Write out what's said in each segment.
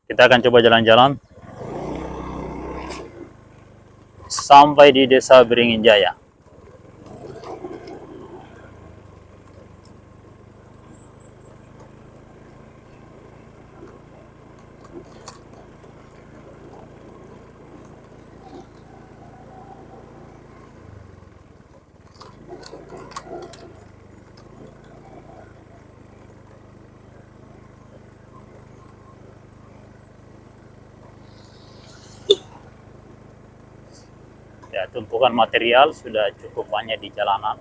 Kita akan coba jalan-jalan sampai di Desa Beringin Jaya. Ya, tumpukan material sudah cukup banyak di jalanan,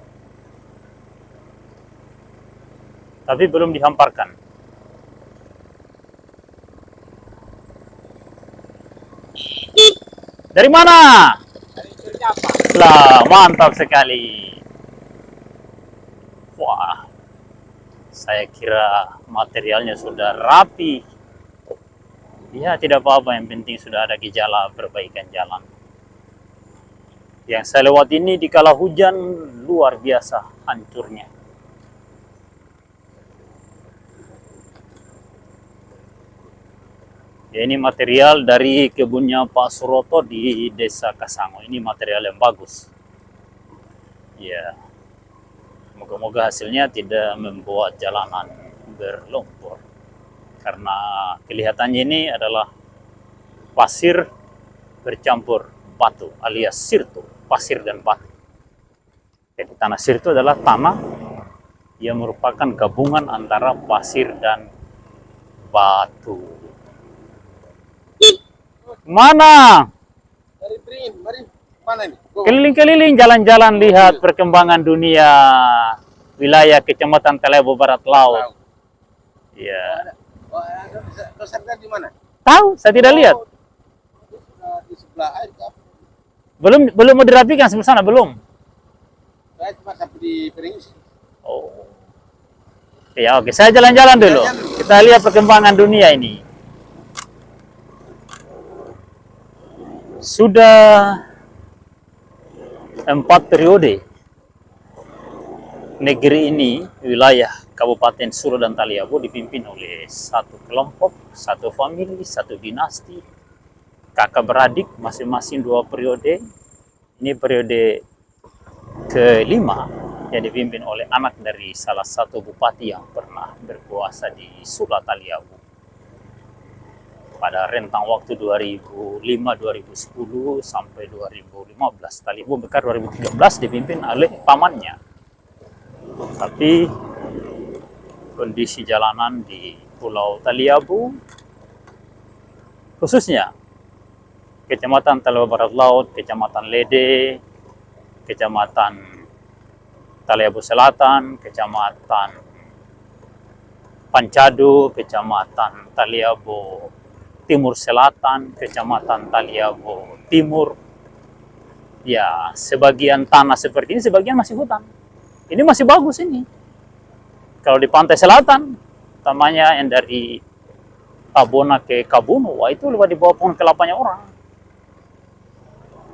tapi belum dihamparkan. Dari mana? Lah, mantap sekali. Wah, saya kira materialnya sudah rapi. Ya, tidak apa-apa, yang penting sudah ada gejala perbaikan jalan. Yang saya lewat ini di kala hujan luar biasa hancurnya. Ya, ini material dari kebunnya Pak Suroto di Desa Kasango. Ini material yang bagus. Ya, moga-moga hasilnya tidak membuat jalanan berlumpur. Karena kelihatannya ini adalah pasir bercampur batu alias sirtu, pasir dan batu. Jadi tanah sirtu adalah tanah yang merupakan gabungan antara pasir dan batu. Mana? Dari Beringin, mari mana ini? Keliling-keliling jalan-jalan lihat perkembangan dunia wilayah Kecamatan Talebo Barat Laut. Ya. Dosennya di mana? Tahu, saya tidak lihat. Di sebelah air. Belum mau dirapikan sebelah sana, belum. Saya cuma sampai di Beringin. Oh. Ya, oke. Saya jalan-jalan dulu. Kita lihat perkembangan dunia ini. Sudah 4 periode negeri ini, wilayah Kabupaten Suro dan Taliabu dipimpin oleh satu kelompok, satu famili, satu dinasti, kakak beradik masing-masing 2 periode. Ini periode kelima yang dipimpin oleh anak dari salah satu bupati yang pernah berkuasa di Sula Taliabu. Pada rentang waktu 2005-2010 sampai 2015. Taliabu Bekar 2013 dipimpin oleh pamannya. Tapi kondisi jalanan di Pulau Taliabu, khususnya Kecamatan Talebo Barat Laut, Kecamatan Lede, Kecamatan Taliabu Selatan, Kecamatan Pancadu, Kecamatan Taliabu Timur Selatan, Kecamatan Taliabu Timur. Ya, sebagian tanah seperti ini, sebagian masih hutan. Ini masih bagus ini. Kalau di pantai selatan, utamanya yang dari Tabona ke Kabuno, wah itu lewat di bawah pohon kelapanya orang.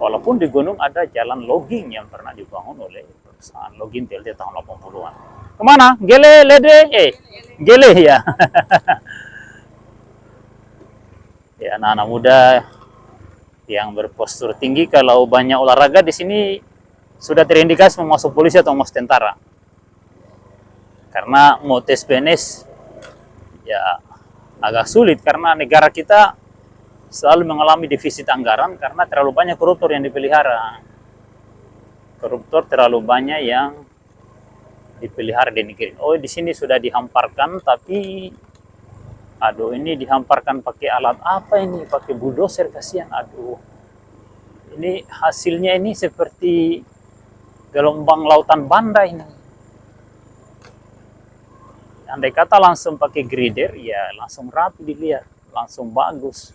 Walaupun di gunung ada jalan logging yang pernah dibangun oleh perusahaan logging TLT tahun 80-an. Kemana? Gele, Lede? Gele ya. Ya, anak-anak muda yang berpostur tinggi kalau banyak olahraga di sini sudah terindikasi mau masuk polisi atau masuk tentara. Karena mau tes PNS ya agak sulit karena negara kita selalu mengalami defisit anggaran karena terlalu banyak koruptor yang dipelihara. Koruptor terlalu banyak yang dipelihara di negeri. Oh, di sini sudah dihamparkan, tapi aduh, ini dihamparkan pakai alat apa ini? Pakai bulldozer, kasihan. Aduh, ini hasilnya ini seperti gelombang lautan Banda ini. Andai kata langsung pakai grader, ya langsung rapi dilihat, langsung bagus.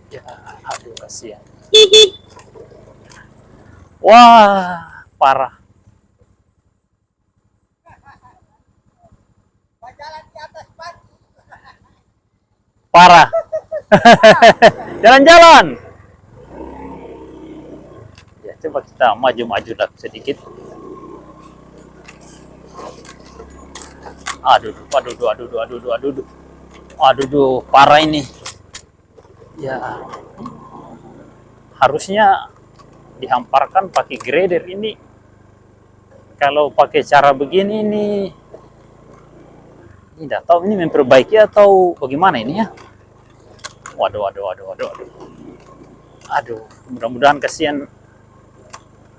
Ya, aduh, kasihan. Wah, parah. Parah. Jalan-jalan. Ya, coba kita maju-maju sedikit. Aduh, aduh, aduh, aduh, aduh, aduh, aduh, aduh, aduh, parah ini. Ya, harusnya dihamparkan pakai grader ini. Kalau pakai cara begini ini tidak tahu ini memperbaiki atau bagaimana ini ya. Waduh, waduh, waduh, waduh, waduh. Aduh, mudah-mudahan kasihan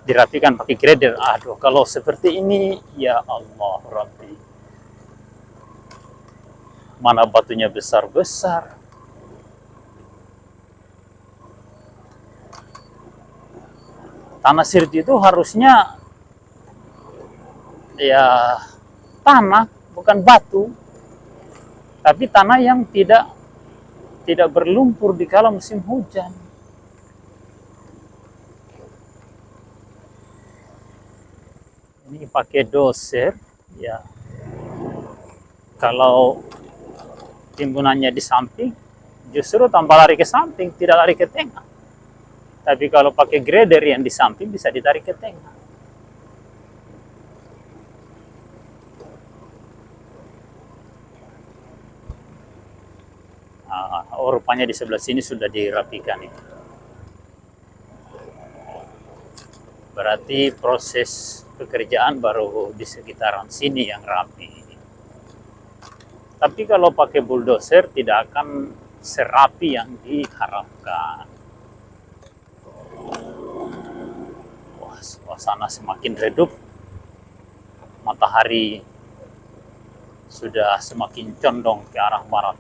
dirapikan pakai grader. Aduh, kalau seperti ini, ya Allah Rabbi. Mana batunya besar-besar. Tanah sirti itu harusnya ya tanah, bukan batu. Tapi tanah yang tidak berlumpur di kala musim hujan. Ini pakai doser, ya. Kalau timbunannya di samping, justru tambah lari ke samping, tidak lari ke tengah. Tapi kalau pakai grader yang di samping bisa ditarik ke tengah. Oh, rupanya di sebelah sini sudah dirapikan ini. Berarti proses pekerjaan baru di sekitaran sini yang rapi. Tapi kalau pakai bulldozer tidak akan serapi yang diharapkan. Wah, suasana semakin redup. Matahari sudah semakin condong ke arah barat.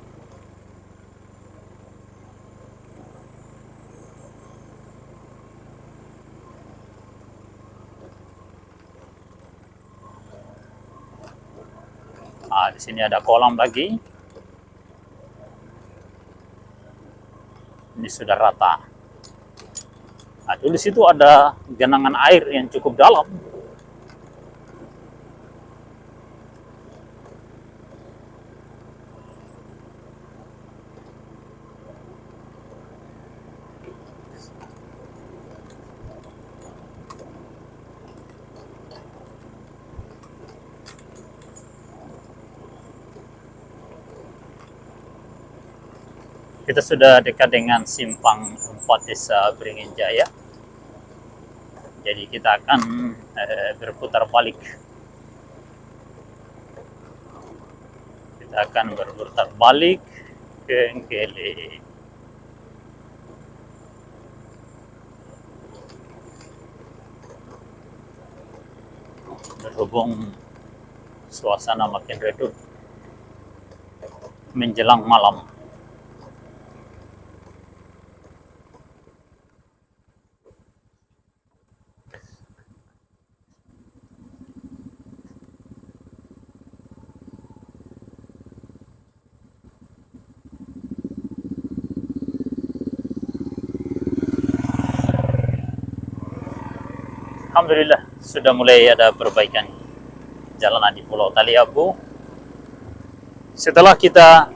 Di sini ada kolam lagi. Ini sudah rata. Nah, di situ ada genangan air yang cukup dalam. Kita sudah dekat dengan simpang 4 Desa Beringin Jaya. Jadi kita akan berputar balik. Kita akan berputar balik ke Engkele. Berhubung suasana makin redup menjelang malam. Alhamdulillah sudah mulai ada perbaikan jalanan di Pulau Taliabu. Setelah kita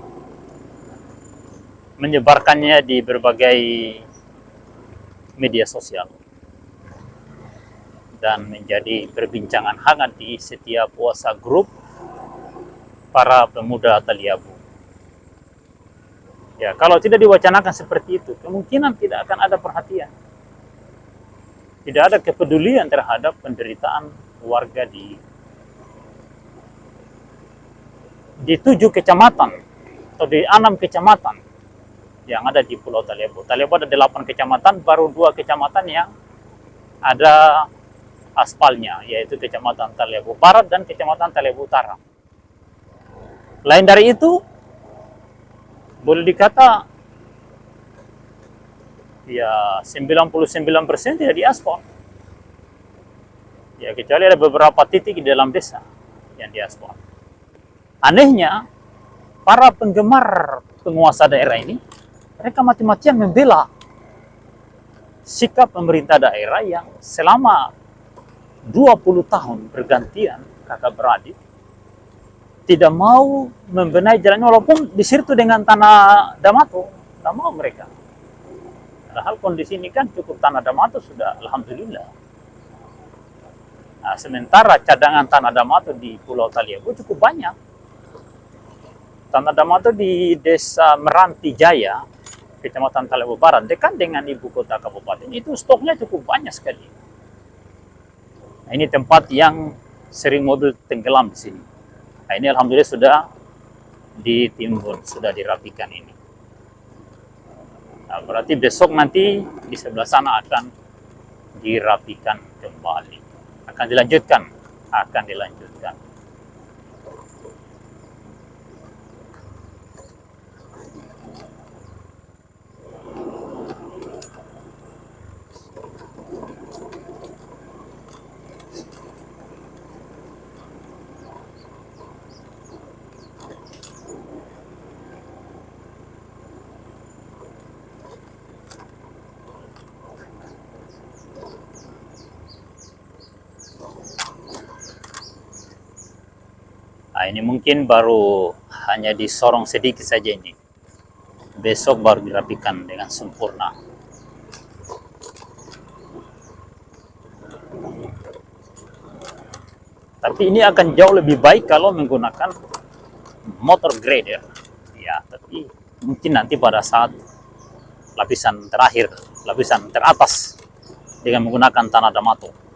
menyebarkannya di berbagai media sosial dan menjadi perbincangan hangat di setiap WhatsApp grup para pemuda Taliabu. Ya, kalau tidak diwacanakan seperti itu, kemungkinan tidak akan ada perhatian. Tidak ada kepedulian terhadap penderitaan warga di 7 kecamatan atau di 6 kecamatan yang ada di Pulau Taliabu. Taliabu ada 8 kecamatan, baru 2 kecamatan yang ada aspalnya, yaitu Kecamatan Taliabu Barat dan Kecamatan Taliabu Utara. Lain dari itu, boleh dikata ya 99% tidak diaspal. Ya, kecuali ada beberapa titik di dalam desa yang diaspal. Anehnya, para penggemar penguasa daerah ini, mereka mati-matian membela sikap pemerintah daerah yang selama 20 tahun bergantian kakak beradik tidak mau membenahi jalannya, walaupun disirtu dengan tanah Damato, tidak mau mereka. Padahal kondisi ini kan cukup tanah Damato sudah, alhamdulillah. Nah, sementara cadangan tanah Damato di Pulau Taliabu cukup banyak. Tanah Damato di Desa Meranti Jaya, Kecamatan Talebo Barat, dekat dengan ibu kota kabupaten. Itu stoknya cukup banyak sekali. Nah, ini tempat yang sering mobil tenggelam di sini. Nah, ini alhamdulillah sudah ditimbun, sudah dirapikan ini. Nah, berarti besok nanti di sebelah sana akan dirapikan kembali. Akan dilanjutkan. Nah, ini mungkin baru hanya disorong sedikit saja ini. Besok baru dirapikan dengan sempurna. Tapi ini akan jauh lebih baik kalau menggunakan motor grader. Ya, tapi mungkin nanti pada saat lapisan terakhir, lapisan teratas dengan menggunakan tanah Damato.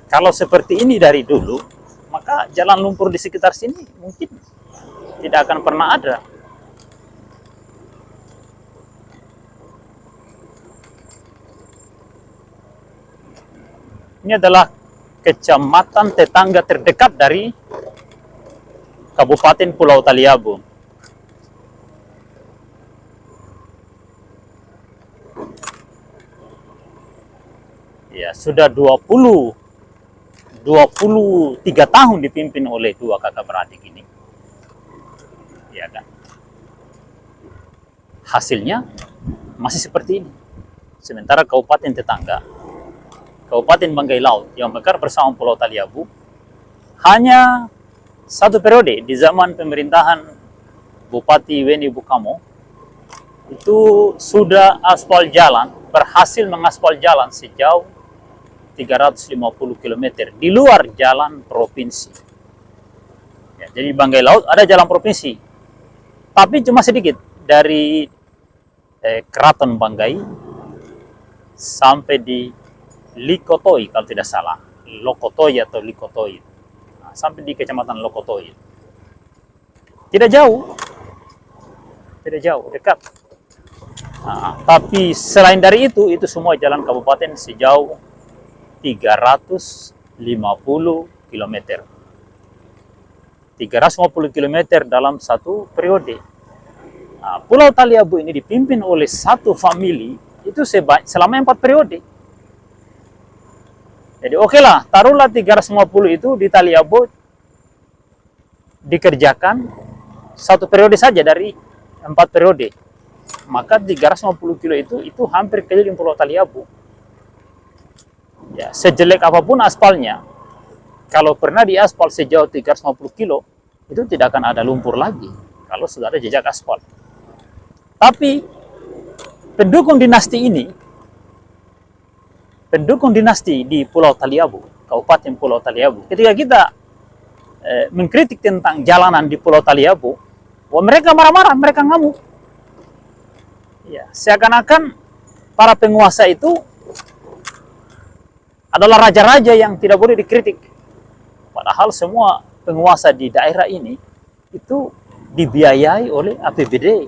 Kalau seperti ini dari dulu, maka jalan lumpur di sekitar sini mungkin tidak akan pernah ada. Ini adalah kecamatan tetangga terdekat dari Kabupaten Pulau Taliabu. Ya, sudah 23 tahun dipimpin oleh dua kakak beradik ini. Ya kan? Hasilnya masih seperti ini. Sementara kabupaten tetangga, Kabupaten Banggai Laut yang mekar bersama Pulau Taliabu, hanya satu periode di zaman pemerintahan Bupati Weni Bukamo, itu sudah aspal jalan, berhasil mengaspal jalan sejauh 350 km di luar jalan provinsi. Ya, jadi Banggai Laut ada jalan provinsi, tapi cuma sedikit dari Keraton Banggai sampai di Likotoi kalau tidak salah, Lokotoi atau Likotoi, nah, sampai di Kecamatan Lokotoi. Tidak jauh, dekat. Nah, tapi selain dari itu semua jalan kabupaten sejauh 350 km. 350 km dalam satu periode. Nah, Pulau Taliabu ini dipimpin oleh satu famili itu selama 4 periode. Jadi oke lah, taruhlah 350 itu di Taliabu dikerjakan satu periode saja dari 4 periode. Maka 350 kilo itu hampir keliling Pulau Taliabu. Ya, sejelek apapun aspalnya, kalau pernah diaspal sejauh 350 kilo, itu tidak akan ada lumpur lagi kalau sudah ada jejak aspal. Tapi pendukung dinasti di Pulau Taliabu, Kabupaten Pulau Taliabu, ketika kita mengkritik tentang jalanan di Pulau Taliabu, mereka marah-marah, mereka ngamuk. Ya, seakan-akan para penguasa itu adalah raja-raja yang tidak boleh dikritik. Padahal semua penguasa di daerah ini itu dibiayai oleh APBD,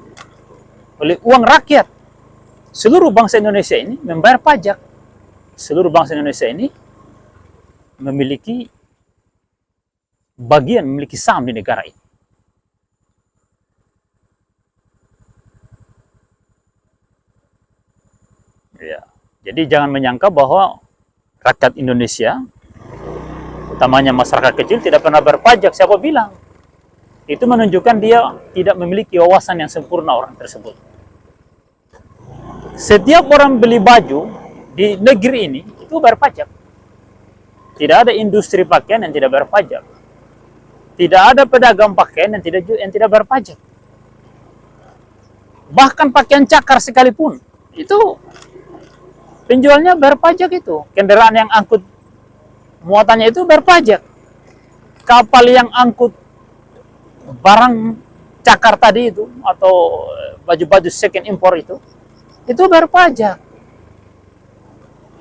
oleh uang rakyat. Seluruh bangsa Indonesia ini membayar pajak. Seluruh bangsa Indonesia ini memiliki bagian, memiliki saham di negara ini. Ya, jadi jangan menyangka bahwa rakyat Indonesia, utamanya masyarakat kecil, tidak pernah berpajak. Siapa bilang? Itu menunjukkan dia tidak memiliki wawasan yang sempurna orang tersebut. Setiap orang beli baju di negeri ini itu berpajak. Tidak ada industri pakaian yang tidak berpajak. Tidak ada pedagang pakaian yang tidak berpajak. Bahkan pakaian cakar sekalipun itu penjualnya berpajak itu. Kendaraan yang angkut muatannya itu bayar pajak. Kapal yang angkut barang cakar tadi itu, atau baju-baju second impor itu bayar pajak.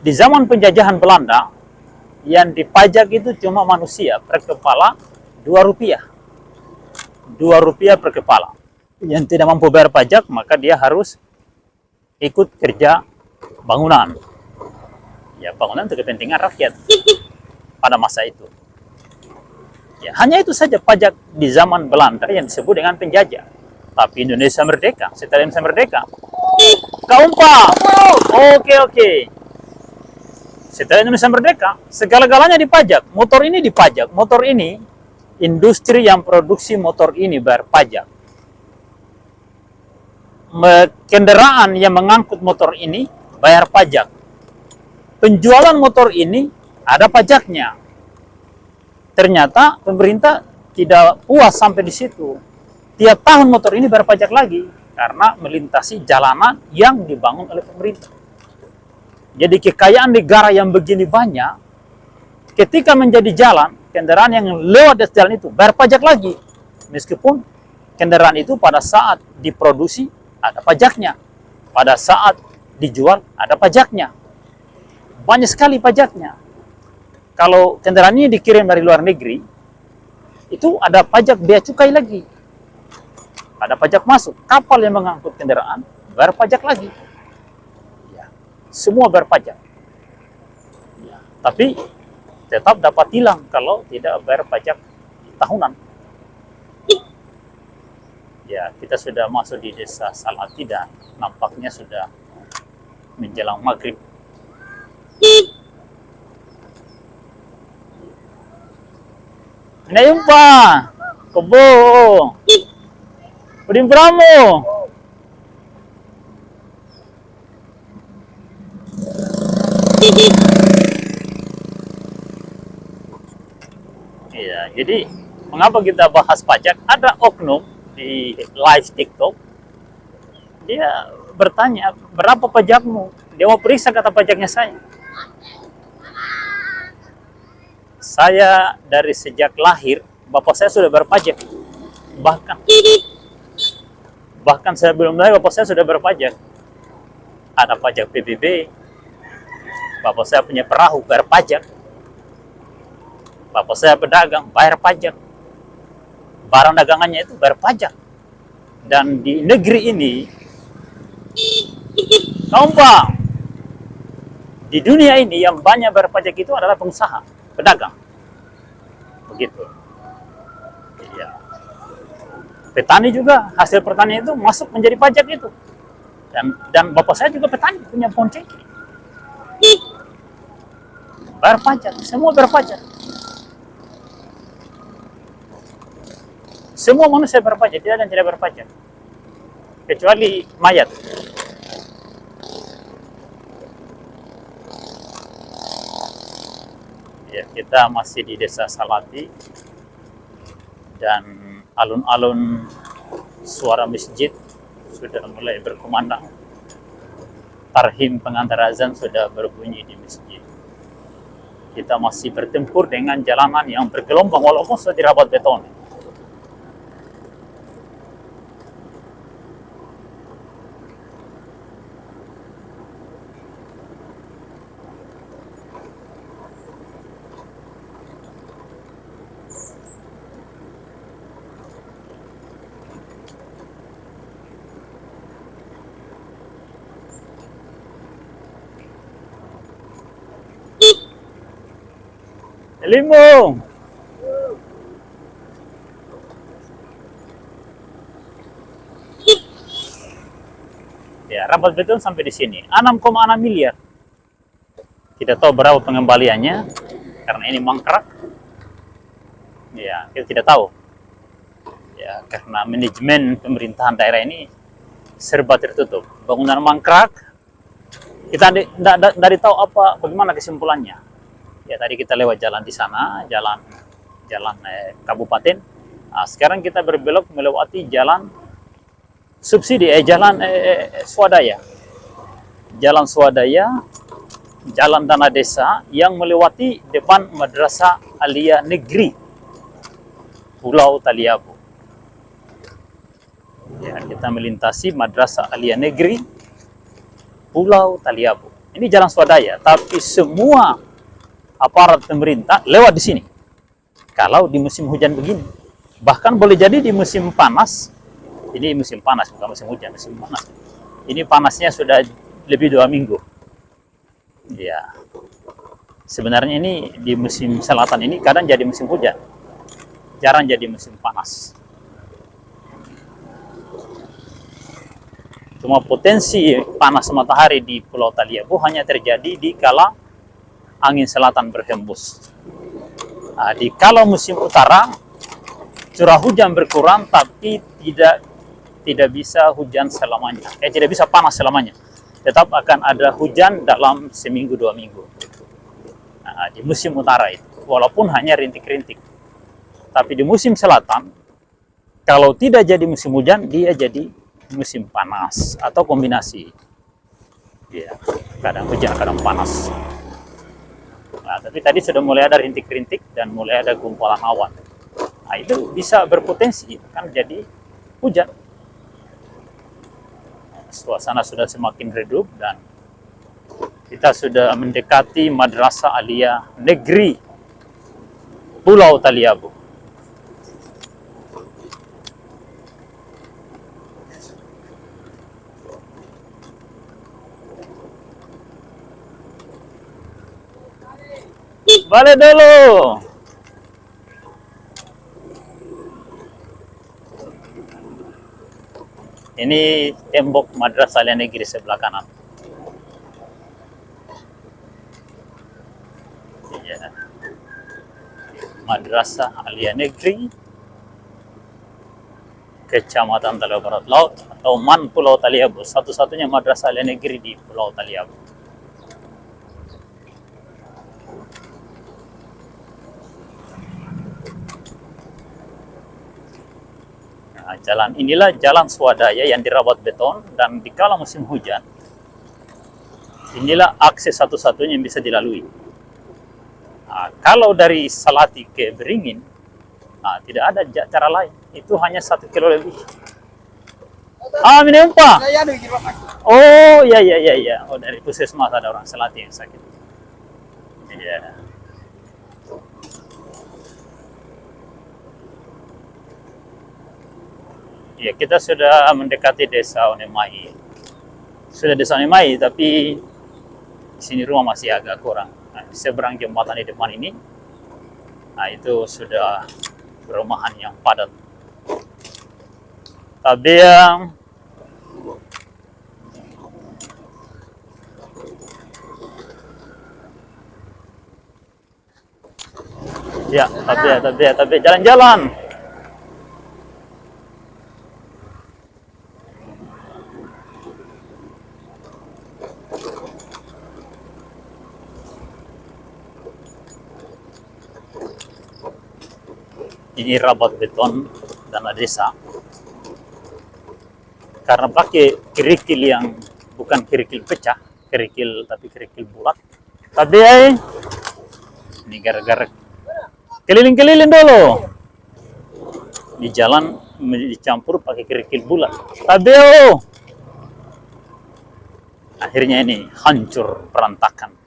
Di zaman penjajahan Belanda, yang dipajak itu cuma manusia, per kepala 2 rupiah. 2 rupiah per kepala. Yang tidak mampu bayar pajak, maka dia harus ikut kerja bangunan. Ya, bangunan untuk kepentingan rakyat pada masa itu. Ya, hanya itu saja pajak di zaman Belanda yang disebut dengan penjajah. Tapi Indonesia merdeka, setelah Indonesia merdeka. Keempat. Oke. Setelah Indonesia merdeka, segala-galanya dipajak. Motor ini dipajak. Motor ini, industri yang produksi motor ini bayar pajak. Kendaraan yang mengangkut motor ini bayar pajak. Penjualan motor ini ada pajaknya. Ternyata pemerintah tidak puas sampai di situ. Tiap tahun motor ini bayar pajak lagi karena melintasi jalanan yang dibangun oleh pemerintah. Jadi kekayaan negara yang begini banyak, ketika menjadi jalan, kendaraan yang lewat di jalan itu bayar pajak lagi. Meskipun kendaraan itu pada saat diproduksi ada pajaknya, pada saat dijual ada pajaknya. Banyak sekali pajaknya. Kalau kendaraan ini dikirim dari luar negeri, itu ada pajak bea cukai lagi. Ada pajak masuk. Kapal yang mengangkut kendaraan, bayar pajak lagi. Ya, semua bayar pajak. Ya, tapi tetap dapat hilang kalau tidak bayar pajak tahunan. Ya, kita sudah masuk di desa Salati dan nampaknya sudah menjelang maghrib. Nayumpa, kebo, udin pramu. Iya, jadi mengapa kita bahas pajak? Ada oknum di live TikTok, dia bertanya, berapa pajakmu? Dia mau periksa kata pajaknya saya. Saya dari sejak lahir, bapak saya sudah berpajak. Bahkan saya belum lahir, bapak saya sudah berpajak. Ada pajak PBB, bapak saya punya perahu, bayar pajak. Bapak saya pedagang, bayar pajak. Barang dagangannya itu bayar pajak. Dan di negeri ini, Pak, di dunia ini yang banyak bayar pajak itu adalah pengusaha, pedagang. Begitu. Ya. Petani juga, hasil pertanian itu masuk menjadi pajak itu. Dan bapak saya juga petani, punya pohon cengkeh. Bayar pajak, semua bayar pajak. Semua manusia bayar pajak, tidak ada yang tidak bayar pajak. Kecuali mayat. Ya, kita masih di desa Salati dan alun-alun suara masjid sudah mulai berkumandang. Tarhim pengantar azan sudah berbunyi di masjid. Kita masih bertempur dengan jalanan yang bergelombang walaupun sudah dirabat beton. Limong. Ya, rapat beton sampai di sini. 6,6 miliar. Kita tahu berapa pengembaliannya karena ini mangkrak. Ya, kita tidak tahu. Ya, karena manajemen pemerintahan daerah ini serba tertutup. Bangunan mangkrak. Kita tidak tahu apa bagaimana kesimpulannya. Ya, tadi kita lewat jalan di sana, jalan kabupaten. Nah, sekarang kita berbelok melewati jalan subsidi, jalan swadaya. Jalan swadaya jalan tanah desa yang melewati depan Madrasah Aliyah Negeri Pulau Taliabu. Ya, kita melintasi Madrasah Aliyah Negeri Pulau Taliabu. Ini jalan swadaya, tapi semua aparat pemerintah lewat di sini. Kalau di musim hujan begini, bahkan boleh jadi di musim panas. Ini musim panas, bukan musim hujan, musim panas. Ini panasnya sudah lebih 2 minggu. Ya, sebenarnya ini di musim selatan ini kadang jadi musim hujan, jarang jadi musim panas. Cuma potensi panas matahari di Pulau Taliabu hanya terjadi di kala angin selatan berhembus. Nah, di kala musim utara curah hujan berkurang, tapi tidak bisa hujan selamanya. Tidak bisa panas selamanya. Tetap akan ada hujan dalam seminggu 2 minggu. Nah, di musim utara itu, walaupun hanya rintik-rintik. Tapi di musim selatan, kalau tidak jadi musim hujan, dia jadi musim panas atau kombinasi. Ya, kadang hujan, kadang panas. Nah, tapi tadi sudah mulai ada rintik-rintik dan mulai ada gumpalan awan. Nah, itu bisa berpotensi kan jadi hujan. Suasana sudah semakin redup dan kita sudah mendekati Madrasah Aliyah Negeri Pulau Taliabu. Balik dulu. Ini tembok Madrasah Aliyah Negeri sebelah kanan. Ya. Madrasah Aliyah Negeri Kecamatan Taliabu Barat Laut atau MAN Pulau Taliabu, satu-satunya Madrasah Aliyah Negeri di Pulau Taliabu. Nah, jalan inilah jalan swadaya yang dirawat beton, dan di kala musim hujan inilah akses satu-satunya yang bisa dilalui. Nah, kalau dari Salati ke Beringin, nah, tidak ada cara lain, itu hanya 1 kilo lebih. Minum Pak. Oh, ya. Oh, dari puskesmas ada orang Salati yang sakit. Iya. Ya, kita sudah mendekati desa Onemai. Sudah desa Onemai, tapi di sini rumah masih agak kurang. Nah, di seberang jembatan di depan ini, nah itu sudah perumahan yang padat. Tapi yang tapi jalan-jalan. Ini rabat beton tanah desa. Karena pakai kerikil yang bukan kerikil pecah, tapi kerikil bulat. Tapi ini gara-gara keliling-keliling dulu. Di jalan dicampur pakai kerikil bulat. Tapi akhirnya ini hancur berantakan.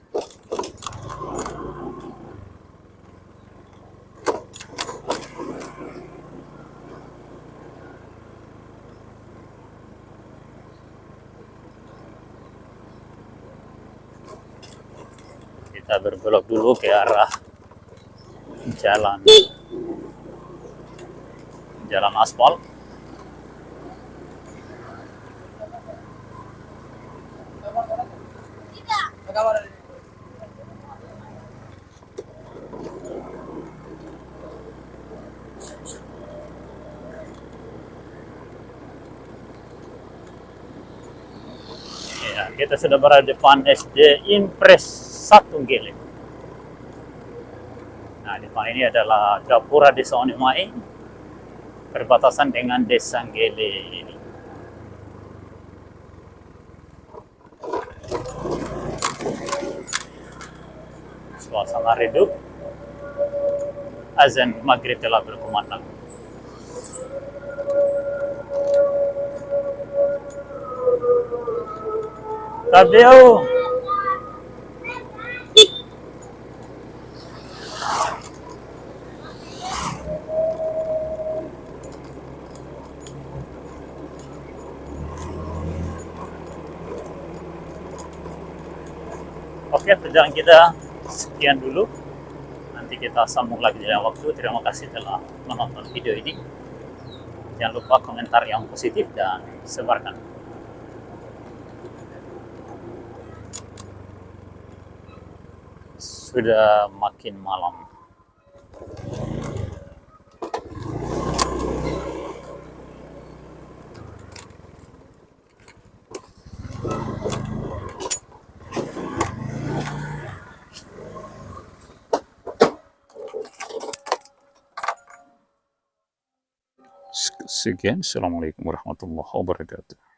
Kita berbelok dulu ke arah jalan aspal. Ya, kita sudah berada di depan SD Impres 1 Gele. Nah, di depan ini adalah Gapura Desa Onemai, perbatasan dengan Desa Gele ini. suasana redup. Azan maghrib telah berkumandang. Tabeo. Oke, perjalanan kita sekian dulu. Nanti kita sambung lagi di lain waktu. Terima kasih telah menonton video ini. Jangan lupa komentar yang positif dan sebarkan. Sudah makin malam. Sekian, Assalamualaikum warahmatullahi wabarakatuh.